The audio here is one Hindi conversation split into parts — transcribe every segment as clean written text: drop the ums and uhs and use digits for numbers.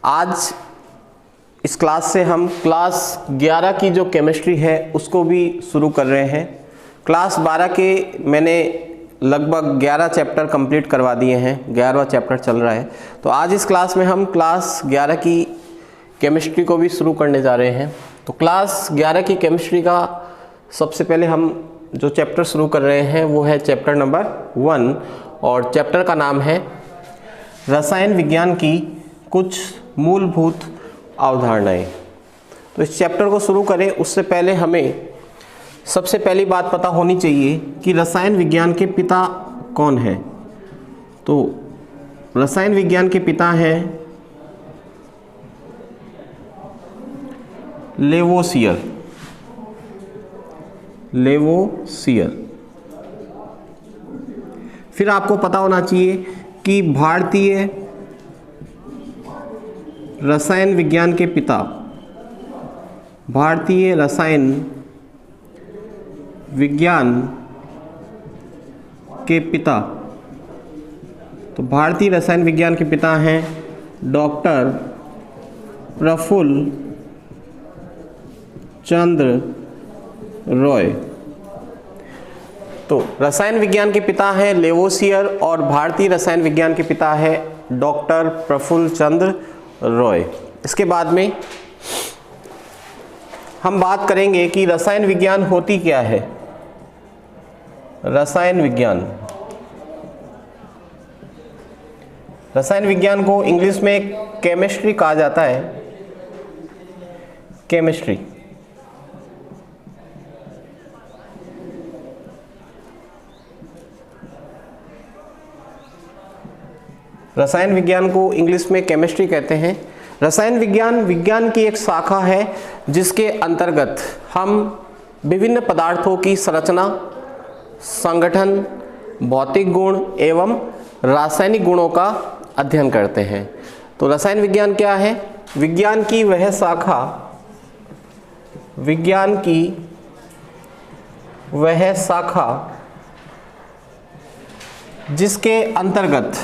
आज इस क्लास से हम क्लास 11 की जो केमिस्ट्री है उसको भी शुरू कर रहे हैं। क्लास 12 के मैंने लगभग 11 चैप्टर कंप्लीट करवा दिए हैं, 11वां चैप्टर चल रहा है। तो आज इस क्लास में हम क्लास 11 की केमिस्ट्री को भी शुरू करने जा रहे हैं। तो क्लास 11 की केमिस्ट्री का सबसे पहले हम जो चैप्टर शुरू कर रहे हैं वो है चैप्टर नंबर 1 और चैप्टर का नाम है रसायन विज्ञान की कुछ मूलभूत अवधारणाएं। तो इस चैप्टर को शुरू करें उससे पहले हमें सबसे पहली बात पता होनी चाहिए कि रसायन विज्ञान के पिता कौन है। तो रसायन विज्ञान के पिता हैं लेवोसियर। फिर आपको पता होना चाहिए कि भारतीय रसायन विज्ञान के पिता, भारतीय रसायन विज्ञान के पिता, तो भारतीय रसायन विज्ञान के पिता हैं डॉक्टर प्रफुल्ल चंद्र रॉय। तो रसायन विज्ञान के पिता हैं लेवोसियर और भारतीय रसायन विज्ञान के पिता है डॉक्टर प्रफुल्ल चंद्र रॉय। इसके बाद में हम बात करेंगे कि रसायन विज्ञान होती क्या है। रसायन विज्ञान को इंग्लिश में केमिस्ट्री कहा जाता है। केमिस्ट्री रसायन विज्ञान को इंग्लिश में केमिस्ट्री कहते हैं। रसायन विज्ञान की एक शाखा है जिसके अंतर्गत हम विभिन्न पदार्थों की संरचना, संगठन, भौतिक गुण एवं रासायनिक गुणों का अध्ययन करते हैं। तो रसायन विज्ञान क्या है? विज्ञान की वह शाखा जिसके अंतर्गत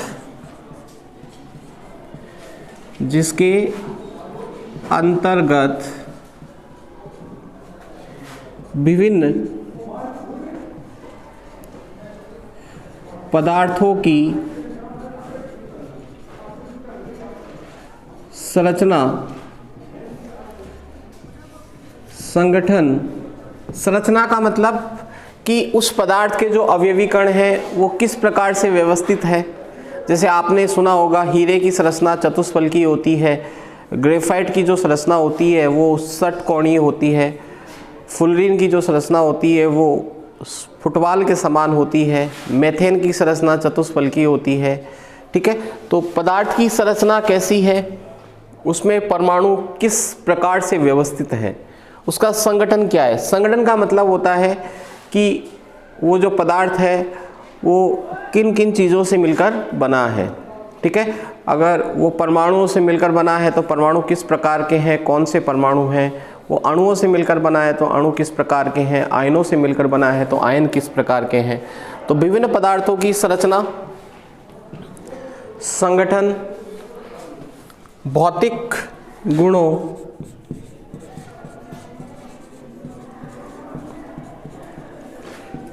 विभिन्न पदार्थों की संरचना, संगठन, संरचना का मतलब कि उस पदार्थ के जो अवयवी कण हैं वो किस प्रकार से व्यवस्थित है। जैसे आपने सुना होगा हीरे की संरचना चतुष्फलकीय होती है, ग्रेफाइट की जो संरचना होती है वो षटकोणीय होती है, फुलरीन की जो संरचना होती है वो फुटबॉल के समान होती है, मेथेन की संरचना चतुष्फलकीय होती है। ठीक है, तो पदार्थ की संरचना कैसी है, उसमें परमाणु किस प्रकार से व्यवस्थित है, उसका संगठन क्या है। संगठन का मतलब होता है कि वो जो पदार्थ है वो किन किन चीज़ों से मिलकर बना है। ठीक है, अगर वो परमाणुओं से मिलकर बना है तो परमाणु किस प्रकार के हैं, कौन से परमाणु हैं। वो अणुओं से मिलकर बना है तो अणु किस प्रकार के हैं, आयनों से मिलकर बना है तो आयन किस प्रकार के हैं। तो विभिन्न पदार्थों की संरचना, संगठन, भौतिक गुणों,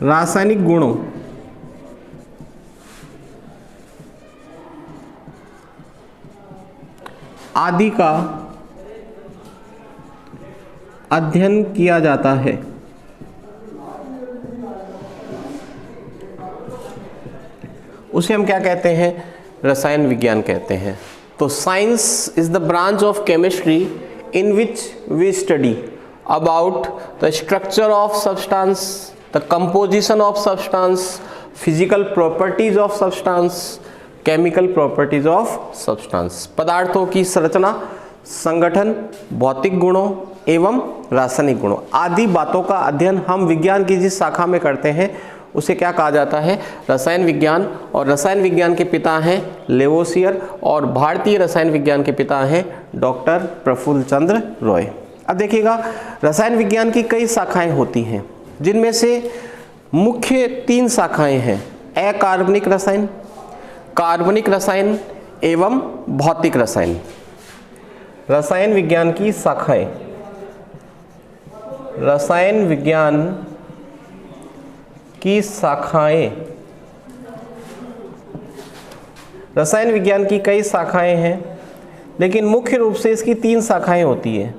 रासायनिक गुणों आदि का अध्ययन किया जाता है। उसे हम क्या कहते हैं? रसायन विज्ञान कहते हैं। तो science is the branch of chemistry in which we study about the structure of substance, the composition of substance, physical properties of substance, chemical properties of substance. पदार्थों की संरचना, संगठन, भौतिक गुणों एवं रासायनिक गुणों आदि बातों का अध्ययन हम विज्ञान की जिस शाखा में करते हैं उसे क्या कहा जाता है? रसायन विज्ञान। और रसायन विज्ञान के पिता हैं लेवोसियर और भारतीय रसायन विज्ञान के पिता हैं डॉक्टर प्रफुल्ल चंद्र रॉय। अब देखिएगा, रसायन विज्ञान की कई शाखाएं होती हैं जिनमें से मुख्य 3 शाखाएं हैं: अकार्बनिक रसायन, कार्बनिक रसायन एवं भौतिक रसायन। रसायन विज्ञान की शाखाएं, रसायन विज्ञान की शाखाएं, रसायन विज्ञान की कई शाखाएं हैं, लेकिन मुख्य रूप से इसकी 3 शाखाएं होती है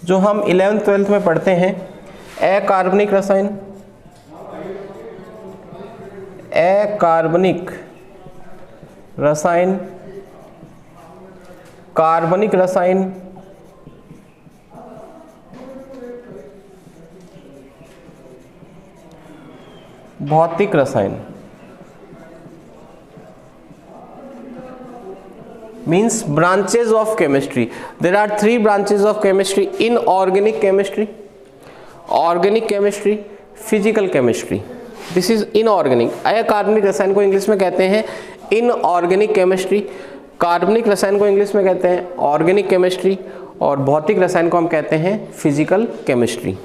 जो हम 11th-12th में पढ़ते हैं। अकार्बनिक रसायन, अकार्बनिक रसायन, कार्बनिक रसायन, भौतिक रसायन। Means branches of chemistry. There are 3 branches of chemistry: inorganic chemistry, organic chemistry, physical chemistry. This is inorganic. अकार्बनिक रसायन को इंग्लिश में कहते हैं inorganic chemistry, कार्बनिक रसायन को इंग्लिश में कहते हैं ऑर्गेनिक केमिस्ट्री, और भौतिक रसायन को हम कहते हैं फिजिकल केमिस्ट्री।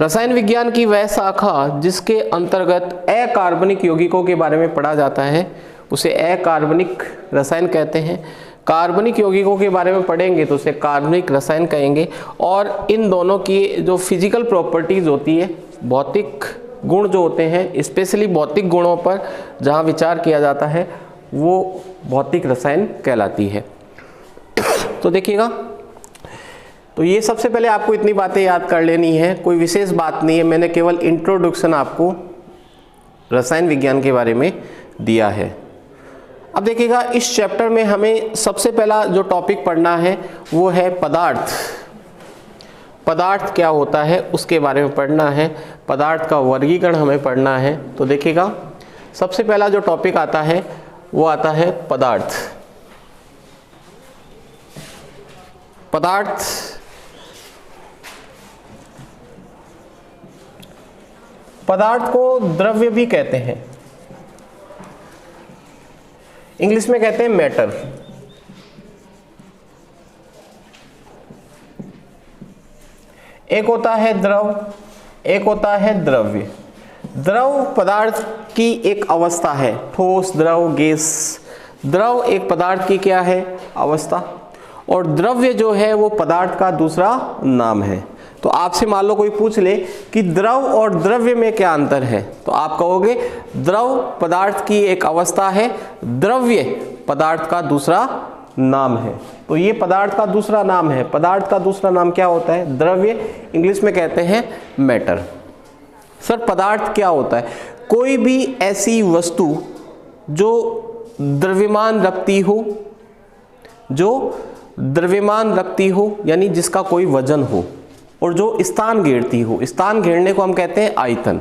रसायन विज्ञान की वह शाखा जिसके अंतर्गत अकार्बनिक यौगिकों के बारे में पढ़ा जाता है उसे अकार्बनिक रसायन कहते हैं। कार्बनिक यौगिकों के बारे में पढ़ेंगे तो उसे कार्बनिक रसायन कहेंगे। और इन दोनों की जो फिजिकल प्रॉपर्टीज़ होती है, भौतिक गुण जो होते हैं, स्पेशली भौतिक गुणों पर जहाँ विचार किया जाता है, वो भौतिक रसायन कहलाती है। तो देखिएगा, तो ये सबसे पहले आपको इतनी बातें याद कर लेनी है, कोई विशेष बात नहीं है, मैंने केवल इंट्रोडक्शन आपको रसायन विज्ञान के बारे में दिया है। अब देखिएगा, इस चैप्टर में हमें सबसे पहला जो टॉपिक पढ़ना है वो है पदार्थ। पदार्थ क्या होता है उसके बारे में पढ़ना है, पदार्थ का वर्गीकरण हमें पढ़ना है। तो देखिएगा, सबसे पहला जो टॉपिक आता है वो आता है पदार्थ। पदार्थ पदार्थ को द्रव्य भी कहते हैं, इंग्लिश में कहते हैं मैटर। एक होता है द्रव, एक होता है द्रव्य। द्रव पदार्थ की एक अवस्था है, ठोस, द्रव, गैस। द्रव एक पदार्थ की क्या है? अवस्था। और द्रव्य जो है वो पदार्थ का दूसरा नाम है। तो आपसे मान लो कोई पूछ ले कि द्रव और द्रव्य में क्या अंतर है, तो आप कहोगे द्रव पदार्थ की एक अवस्था है, द्रव्य पदार्थ का दूसरा नाम है। तो ये पदार्थ का दूसरा नाम है। पदार्थ का दूसरा नाम क्या होता है? द्रव्य, इंग्लिश में कहते हैं मैटर। सर पदार्थ क्या होता है? कोई भी ऐसी वस्तु जो द्रव्यमान रखती हो, जो द्रव्यमान रखती हो यानी जिसका कोई वजन हो, और जो स्थान घेरती हो। स्थान घेरने को हम कहते हैं आयतन।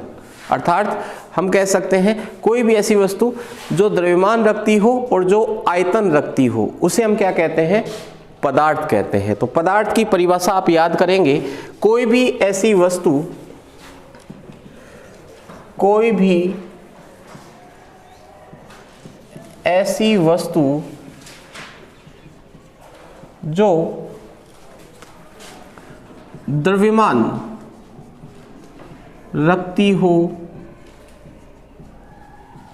अर्थात हम कह सकते हैं कोई भी ऐसी वस्तु जो द्रव्यमान रखती हो और जो आयतन रखती हो, उसे हम क्या कहते हैं? पदार्थ कहते हैं। तो पदार्थ की परिभाषा आप याद करेंगे, कोई भी ऐसी वस्तु, कोई भी ऐसी वस्तु जो द्रव्यमान रखती हो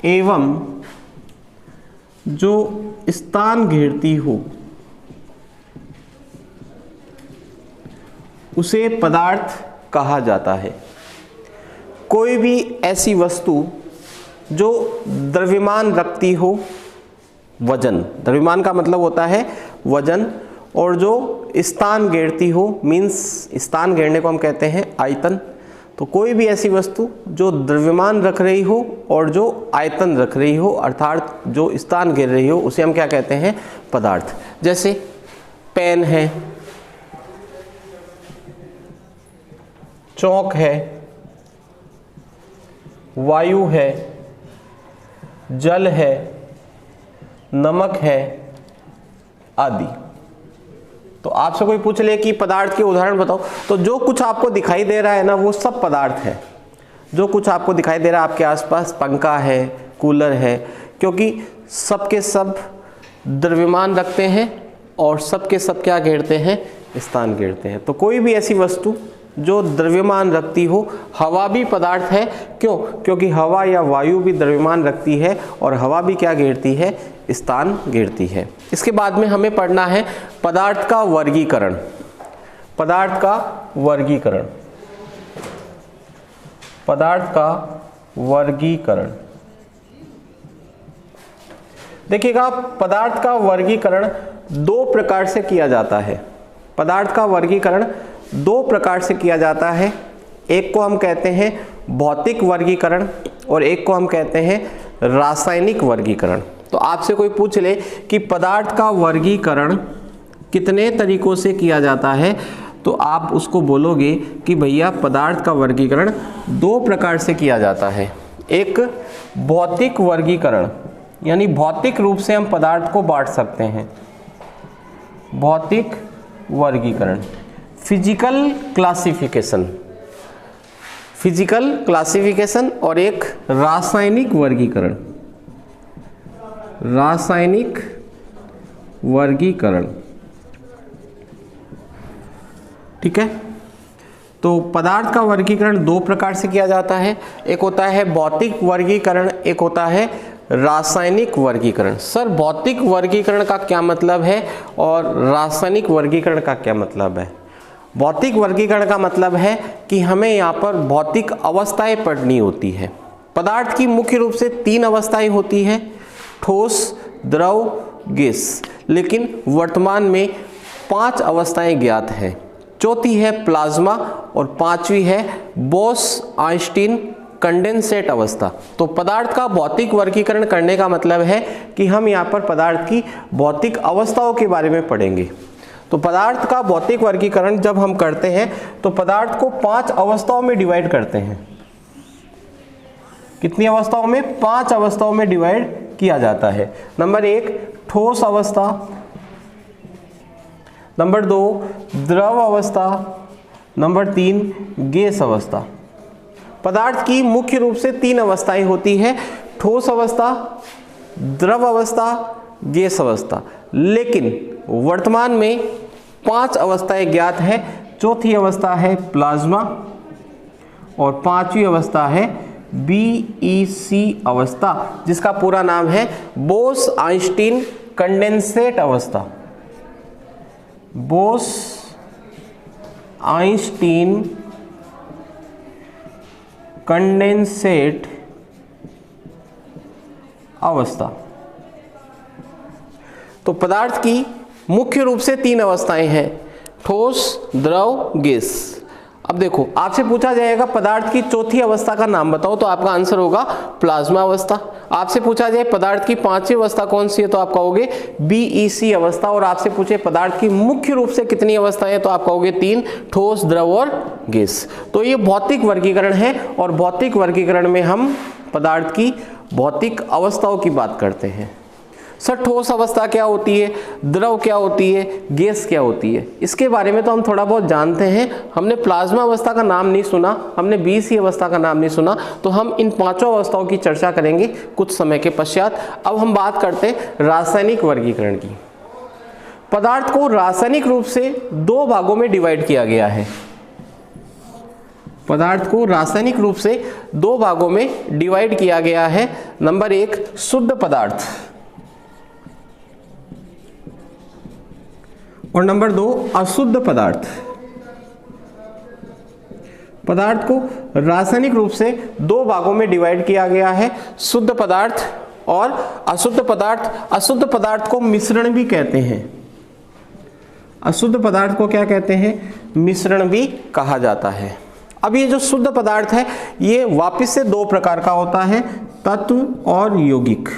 एवं जो स्थान घेरती हो, उसे पदार्थ कहा जाता है। कोई भी ऐसी वस्तु जो द्रव्यमान रखती हो, वजन, द्रव्यमान का मतलब होता है वजन, और जो स्थान घेरती हो, मीन्स स्थान घेरने को हम कहते हैं आयतन। तो कोई भी ऐसी वस्तु जो द्रव्यमान रख रही हो और जो आयतन रख रही हो, अर्थात जो स्थान घेर रही हो, उसे हम क्या कहते हैं? पदार्थ। जैसे पेन है, चौक है, वायु है, जल है, नमक है आदि। तो आपसे कोई पूछ ले कि पदार्थ के उदाहरण बताओ, तो जो कुछ आपको दिखाई दे रहा है ना, वो सब पदार्थ है। जो कुछ आपको दिखाई दे रहा है आपके आसपास, पंखा है, कूलर है, क्योंकि सब के सब द्रव्यमान रखते हैं और सब के सब क्या घेरते हैं? स्थान घेरते हैं। तो कोई भी ऐसी वस्तु जो द्रव्यमान रखती हो। हवा भी पदार्थ है, क्यों? क्योंकि हवा या वायु भी द्रव्यमान रखती है और हवा भी क्या घेरती है? स्थान घेरती है। इसके बाद में हमें पढ़ना है पदार्थ का वर्गीकरण। पदार्थ का वर्गीकरण, पदार्थ का वर्गीकरण। देखिएगा, पदार्थ का वर्गीकरण दो प्रकार से किया जाता है। पदार्थ का वर्गीकरण दो प्रकार से किया जाता है। एक को हम कहते हैं भौतिक वर्गीकरण और एक को हम कहते हैं रासायनिक वर्गीकरण। तो आपसे कोई पूछ ले कि पदार्थ का वर्गीकरण कितने तरीकों से किया जाता है, तो आप उसको बोलोगे कि भैया पदार्थ का वर्गीकरण दो प्रकार से किया जाता है। एक भौतिक वर्गीकरण, यानी भौतिक रूप से हम पदार्थ को बांट सकते हैं, भौतिक वर्गीकरण, फिजिकल क्लासिफिकेशन, फिजिकल क्लासिफिकेशन। और एक रासायनिक वर्गीकरण, रासायनिक वर्गीकरण। ठीक है, तो पदार्थ का वर्गीकरण दो प्रकार से किया जाता है। एक होता है भौतिक वर्गीकरण, एक होता है रासायनिक वर्गीकरण। सर, भौतिक वर्गीकरण का क्या मतलब है और रासायनिक वर्गीकरण का क्या मतलब है? भौतिक वर्गीकरण का मतलब है कि हमें यहाँ पर भौतिक अवस्थाएं पढ़नी होती है। पदार्थ की मुख्य रूप से तीन अवस्थाएं होती हैं, ठोस, द्रव, गैस। लेकिन वर्तमान में 5 अवस्थाएं ज्ञात हैं। चौथी है प्लाज्मा और पांचवी है बोस-आइंस्टीन कंडेंसेट अवस्था। तो पदार्थ का भौतिक वर्गीकरण करने का मतलब है कि हम यहाँ पर पदार्थ की भौतिक अवस्थाओं के बारे में पढ़ेंगे। तो पदार्थ का भौतिक वर्गीकरण जब हम करते हैं तो पदार्थ को 5 अवस्थाओं में डिवाइड करते हैं। कितनी अवस्थाओं में? 5 अवस्थाओं में डिवाइड किया जाता है। नंबर 1 ठोस अवस्था, नंबर 2 द्रव अवस्था, नंबर 3 गैस अवस्था। पदार्थ की मुख्य रूप से 3 अवस्थाएं होती है, ठोस अवस्था, द्रव अवस्था, गैस अवस्था। लेकिन वर्तमान में 5 अवस्थाएं ज्ञात है। चौथी अवस्था है प्लाज्मा और पांचवी अवस्था है BEC अवस्था, जिसका पूरा नाम है बोस-आइंस्टीन कंडेंसेट अवस्था। बोस-आइंस्टीन कंडेंसेट अवस्था। तो पदार्थ की मुख्य रूप से 3 अवस्थाएं हैं, ठोस, द्रव, गैस। अब देखो, आपसे पूछा जाएगा पदार्थ की चौथी अवस्था का नाम बताओ, तो आपका आंसर होगा प्लाज्मा अवस्था। आपसे पूछा जाए पदार्थ की 5वीं अवस्था कौन सी है, तो आप कहोगे BEC अवस्था। और आपसे पूछे पदार्थ की मुख्य रूप से कितनी अवस्थाएं, तो आप कहोगे 3, ठोस, द्रव और गैस। तो ये भौतिक वर्गीकरण है और भौतिक वर्गीकरण में हम पदार्थ की भौतिक अवस्थाओं की बात करते हैं। सर, ठोस अवस्था क्या होती है, द्रव क्या होती है, गैस क्या होती है? इसके बारे में तो हम थोड़ा बहुत जानते हैं। हमने प्लाज्मा अवस्था का नाम नहीं सुना, हमने BEC अवस्था का नाम नहीं सुना। तो हम इन 5 अवस्थाओं की चर्चा करेंगे कुछ समय के पश्चात। अब हम बात करते हैं रासायनिक वर्गीकरण की। पदार्थ को रासायनिक रूप से 2 भागों में डिवाइड किया गया है। पदार्थ को रासायनिक रूप से 2 भागों में डिवाइड किया गया है। नंबर 1 शुद्ध पदार्थ और नंबर 2 अशुद्ध पदार्थ। पदार्थ को रासायनिक रूप से 2 भागों में डिवाइड किया गया है, शुद्ध पदार्थ और अशुद्ध पदार्थ। अशुद्ध पदार्थ को मिश्रण भी कहते हैं। अशुद्ध पदार्थ को क्या कहते हैं? मिश्रण भी कहा जाता है। अब ये जो शुद्ध पदार्थ है ये वापस से 2 प्रकार का होता है, तत्व और यौगिक।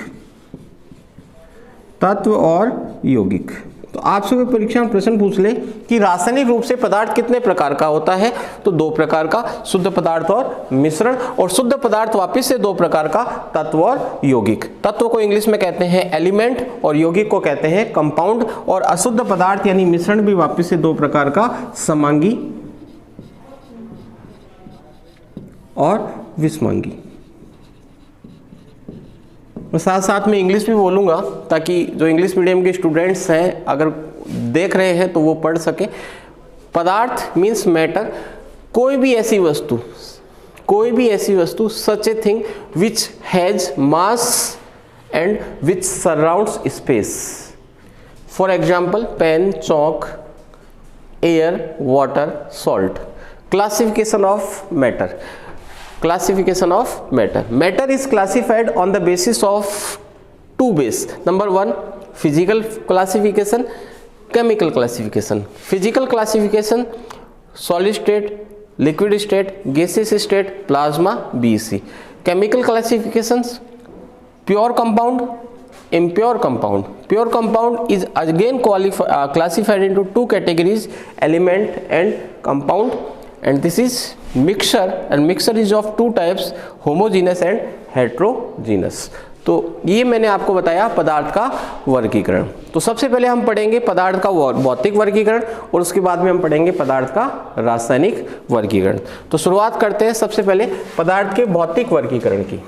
तत्व और यौगिक। तो आपसे कोई परीक्षा में प्रश्न पूछ ले कि रासायनिक रूप से पदार्थ कितने प्रकार का होता है, तो 2 प्रकार का, शुद्ध पदार्थ और मिश्रण। और शुद्ध पदार्थ वापस से 2 प्रकार का, तत्व और यौगिक। तत्व को इंग्लिश में कहते हैं एलिमेंट और यौगिक को कहते हैं कंपाउंड। और अशुद्ध पदार्थ यानी मिश्रण भी वापस से 2 प्रकार का, समांगी और विषमांगी। मैं साथ साथ में इंग्लिश भी बोलूँगा ताकि जो इंग्लिश मीडियम के स्टूडेंट्स हैं अगर देख रहे हैं तो वो पढ़ सकें। पदार्थ मीन्स मैटर, कोई भी ऐसी वस्तु such a thing which has mass and which surrounds space. For example pen, chalk, air, water, salt. Classification of matter. Matter is classified on the basis of two base. Number one, physical classification, chemical classification. Physical classification, solid state, liquid state, gaseous state, plasma, BEC. Chemical classifications, pure compound, impure compound. Pure compound is again classified into two categories, element and compound, and this is mixture, and mixture is of two types, homogeneous and heterogeneous. तो ये मैंने आपको बताया पदार्थ का वर्गीकरण। तो सबसे पहले हम पढ़ेंगे पदार्थ का भौतिक वर्गीकरण और उसके बाद में हम पढ़ेंगे पदार्थ का रासायनिक वर्गीकरण। तो शुरुआत करते हैं सबसे पहले पदार्थ के भौतिक वर्गीकरण की।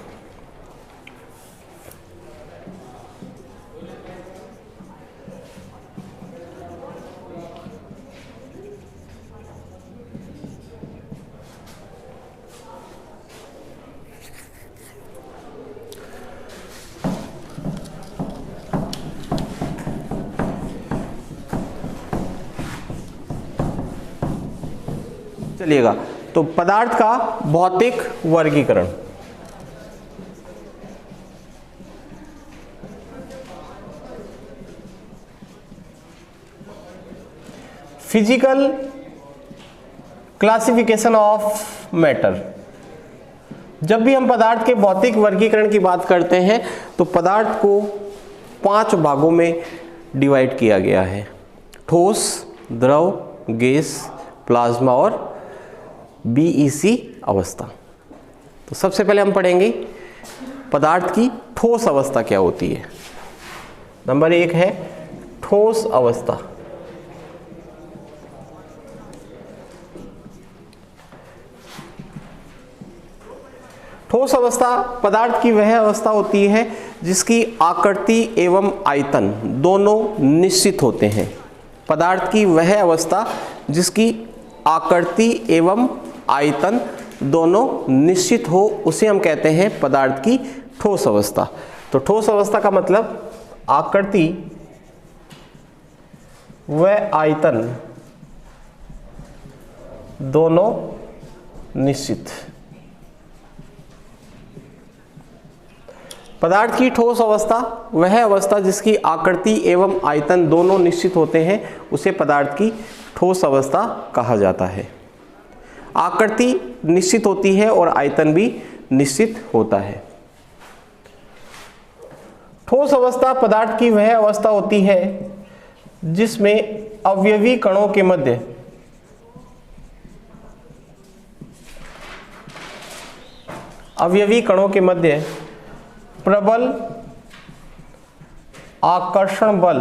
चलिएगा, तो पदार्थ का भौतिक वर्गीकरण। Physical classification of matter. जब भी हम पदार्थ के भौतिक वर्गीकरण की बात करते हैं तो पदार्थ को 5 भागों में डिवाइड किया गया है, ठोस, द्रव, गैस, प्लाज्मा और BEC अवस्था। तो सबसे पहले हम पढ़ेंगे पदार्थ की ठोस अवस्था क्या होती है। नंबर 1 है ठोस अवस्था। ठोस अवस्था पदार्थ की वह अवस्था होती है जिसकी आकृति एवं आयतन दोनों निश्चित होते हैं। पदार्थ की वह अवस्था जिसकी आकृति एवं आयतन दोनों निश्चित हो उसे हम कहते हैं पदार्थ की ठोस अवस्था। तो ठोस अवस्था का मतलब आकृति व आयतन दोनों निश्चित। पदार्थ की ठोस अवस्था वह अवस्था जिसकी आकृति एवं आयतन दोनों निश्चित होते हैं उसे पदार्थ की ठोस अवस्था कहा जाता है। आकृति निश्चित होती है और आयतन भी निश्चित होता है। ठोस अवस्था पदार्थ की वह अवस्था होती है जिसमें अवयवी कणों के मध्य प्रबल आकर्षण बल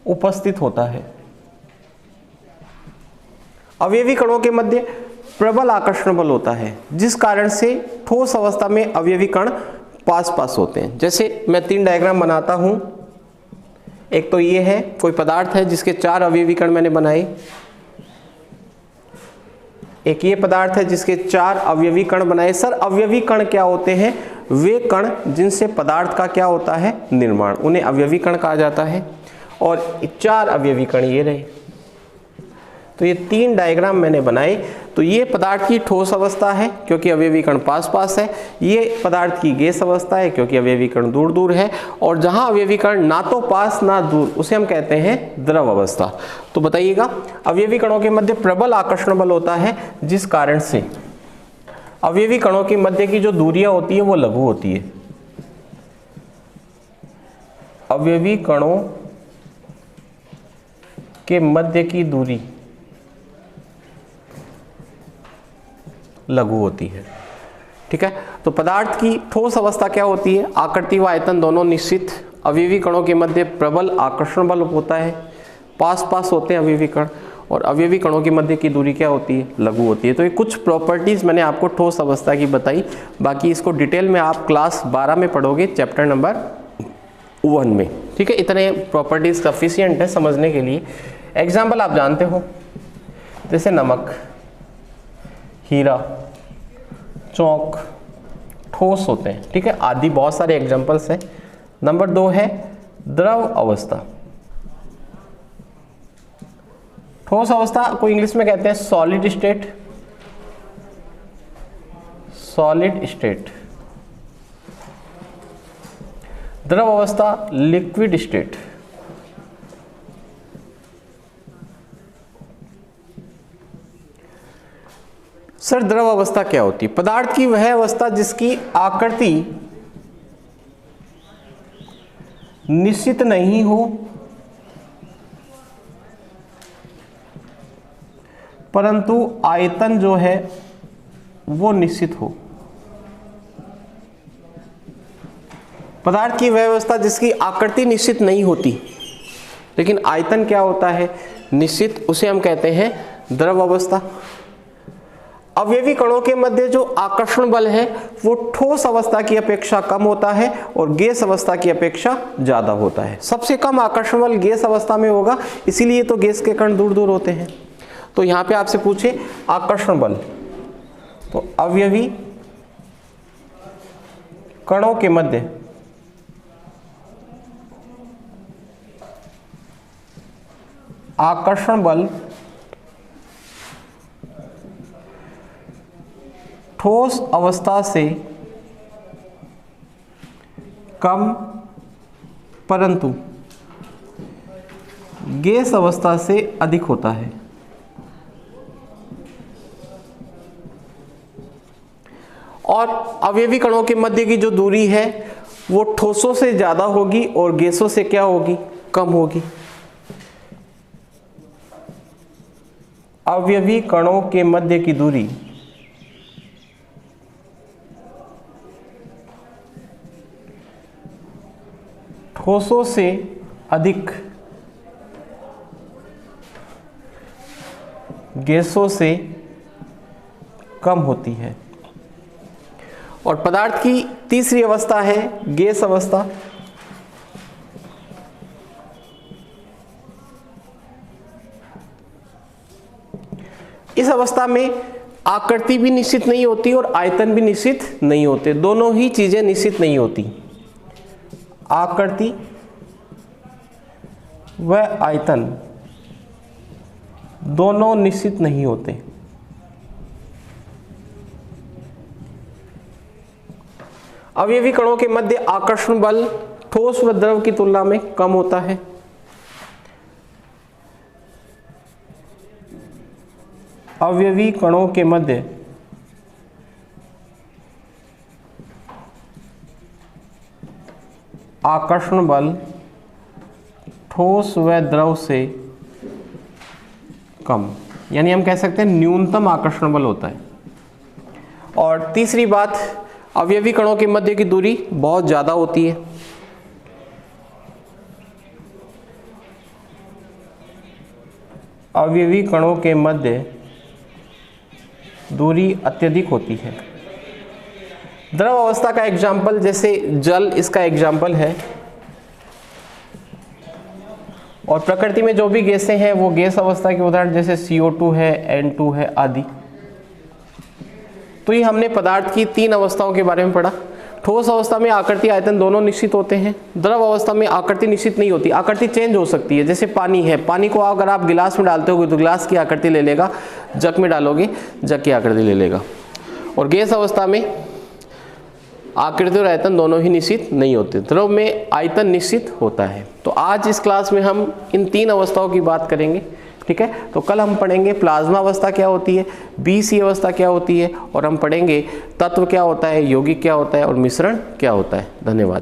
उपस्थित होता है। अवयवी कणों के मध्य प्रबल आकर्षण बल होता है जिस कारण से ठोस अवस्था में अवयवी कण पास पास होते हैं। जैसे मैं 3 डायग्राम बनाता हूं। एक तो ये है, कोई पदार्थ है जिसके 4 अवयवी कण मैंने बनाए। एक ये पदार्थ है जिसके 4 अवयवी कण बनाए। सर अवयवी कण क्या होते हैं? वे कण जिनसे पदार्थ का क्या होता है? निर्माण, उन्हें अवयवी कण कहा जाता है। और 4 अवयवी कण ये रहे। तो ये 3 डायग्राम मैंने बनाए। तो ये पदार्थ की ठोस अवस्था है क्योंकि अवयवी कण पास पास है। ये पदार्थ की गैस अवस्था है क्योंकि अवयवी कण दूर दूर है। और जहां अवयवी कण ना तो पास ना दूर उसे हम कहते हैं द्रव अवस्था। तो बताइएगा, अवयवी कणों के मध्य प्रबल आकर्षण बल होता है जिस कारण से अवयवी कणों के मध्य की जो दूरियां होती है वो लघु होती है। अवयवी कणों के मध्य की दूरी लघु होती है। ठीक है, तो पदार्थ की ठोस अवस्था क्या होती है? आकृति व आयतन दोनों निश्चित, अवयवी कणों के मध्य प्रबल आकर्षण बल होता है, पास पास होते हैं अवयवी कण, और अवयवी कणों के मध्य की दूरी क्या होती है? लघु होती है। तो ये कुछ प्रॉपर्टीज मैंने आपको ठोस अवस्था की बताई। बाकी इसको डिटेल में आप क्लास 12 में पढ़ोगे, चैप्टर नंबर 1 में। ठीक है, इतने प्रॉपर्टीज सफिशिएंट है समझने के लिए। एग्जाम्पल आप जानते हो, जैसे नमक, हीरा, चौक ठोस होते हैं, ठीक है, आदि बहुत सारे एग्जांपल्स हैं। नंबर 2 है द्रव अवस्था। ठोस अवस्था को इंग्लिश में कहते हैं सॉलिड स्टेट, सॉलिड स्टेट। द्रव अवस्था लिक्विड स्टेट। सर द्रव अवस्था क्या होती है? पदार्थ की वह अवस्था जिसकी आकृति निश्चित नहीं हो परंतु आयतन जो है वो निश्चित हो। पदार्थ की वह अवस्था जिसकी आकृति निश्चित नहीं होती लेकिन आयतन क्या होता है? निश्चित, उसे हम कहते हैं द्रव अवस्था। अवयवी कणों के मध्य जो आकर्षण बल है वो ठोस अवस्था की अपेक्षा कम होता है और गैस अवस्था की अपेक्षा ज्यादा होता है। सबसे कम आकर्षण बल गैस अवस्था में होगा, इसीलिए तो गैस के कण दूर दूर होते हैं। तो यहां पे आपसे पूछे आकर्षण बल, तो अवयवी कणों के मध्य आकर्षण बल ठोस अवस्था से कम परंतु गैस अवस्था से अधिक होता है। और अवयवी कणों के मध्य की जो दूरी है वो ठोसों से ज्यादा होगी और गैसों से क्या होगी? कम होगी। अवयवी कणों के मध्य की दूरी ठोसों से अधिक, गैसों से कम होती है। और पदार्थ की तीसरी अवस्था है गैस अवस्था। इस अवस्था में आकृति भी निश्चित नहीं होती और आयतन भी निश्चित नहीं होते, दोनों ही चीजें निश्चित नहीं होती। आकृति व आयतन दोनों निश्चित नहीं होते। अवयवी कणों के मध्य आकर्षण बल ठोस व द्रव की तुलना में कम होता है। अवयवी कणों के मध्य आकर्षण बल ठोस व द्रव से कम, यानी हम कह सकते हैं न्यूनतम आकर्षण बल होता है। और तीसरी बात, अवयवी कणों के मध्य की दूरी बहुत ज्यादा होती है। अवयवी कणों के मध्य दूरी अत्यधिक होती है। द्रव अवस्था का एग्जाम्पल जैसे जल इसका एग्जाम्पल है, और प्रकृति में जो भी गैसें हैं वो गैस अवस्था के उदाहरण जैसे CO2 है, N2 है आदि। तो ये हमने पदार्थ की 3 अवस्थाओं के बारे में पढ़ा। ठोस अवस्था में आकृति आयतन दोनों निश्चित होते हैं। द्रव अवस्था में आकृति निश्चित नहीं होती, आकृति चेंज हो सकती है। जैसे पानी है, पानी को अगर आप गिलास में डालते होगे तो गिलास की आकृति ले लेगा, जग में डालोगे जग की आकृति ले लेगा। और गैस अवस्था में आकृति और आयतन दोनों ही निश्चित नहीं होते, द्रव में आयतन निश्चित होता है। तो आज इस क्लास में हम इन 3 अवस्थाओं की बात करेंगे, ठीक है। तो कल हम पढ़ेंगे प्लाज्मा अवस्था क्या होती है, BC अवस्था क्या होती है, और हम पढ़ेंगे तत्व क्या होता है, यौगिक क्या होता है और मिश्रण क्या होता है। धन्यवाद।